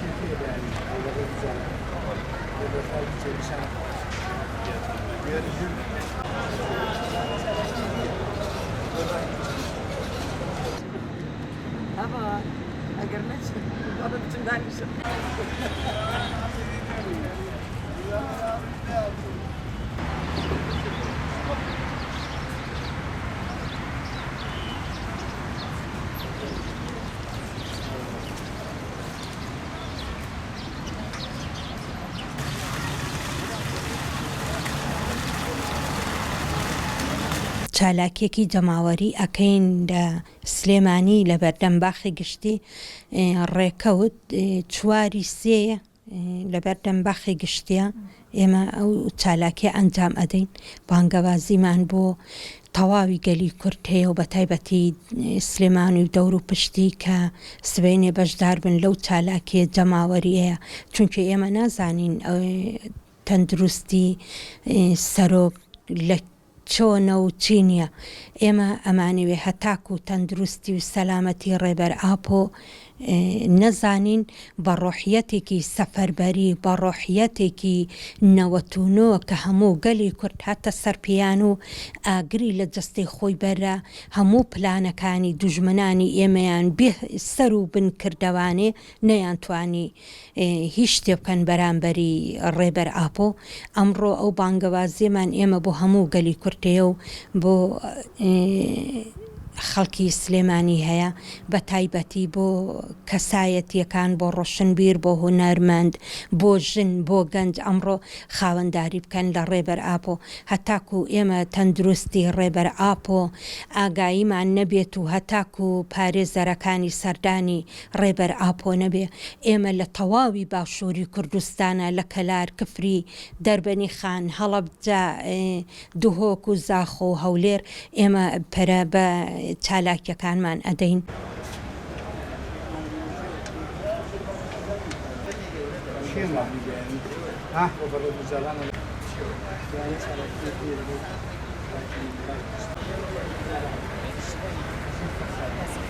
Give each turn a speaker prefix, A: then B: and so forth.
A: Türkiye'de yani. Allah'a güzel. Burada farklı çalışan.
B: Ama agar macam bapa macam nangis.
C: چالاکیەکی جەماوەری ئەکەین لە سلێمانی لە بەردەمباخی گشتی ڕێکەوت چواری سێیە لە بەردەمباخی گشتیە ئێمە ئەو چالاکیە ئەنجام ئەدەین بانگەوازیمان بۆ تەواوی گەلی کورد هەیە و بە تایبەتی سلێمانی و دەور و پشتی کە سبەینێ بەشدار بن لەو چالاکیە جەماوەری هەیە چونکە ئێمە نازانین تەندروستی سەرۆک لە چۆنە و چینیە ئێمە ئەمانوێ هەتاک و تەندروستی و سەلامەتی ڕێبەر ئاپۆ نەزانین بە ڕۆحیەتێکی سەفەربەری بە ڕۆحیەتێکی نەوەتونۆ کە هەموو گەلی کورد هاتە سەرپیان و ئاگری لە جەستەی خۆی بەرە هەموو پلانەکانی دوژمنانی ئێمەیان سەر و بن کردەوانێ نەیانتوانی هیچ شتێ بکەن بەرامبەری ڕێبەر ئاپۆ ئەمڕۆ ئەو بانگەوازیەمان ئێمە بۆ هەموو گەلی کورتەیە و بۆ خەڵکی سلێمانی هەیە بە تایبەتی بۆ کەسایەتیەکان بۆ ڕۆشنبیر بۆ هونەرمەند بۆ ژن بۆ گەنج ئەمڕۆ خاوەنداری بکەن لە ڕێبەر ئاپۆ هەتاکو ئێمە تەندروستی ڕێبەر ئاپۆ ئاگاییمان نەبێت و هەتاکو پارێزەرەکانی سەردانی ڕێبەر ئاپۆ نەبێ ئێمە لە تەواوی باشووری کوردستانە لە کەلار کفری دەربەنی خان هەڵەبجە دوهۆک و زاخۆ و هەولێر ئێمە پەرە بە چالاکیەکانمان ئەدەین.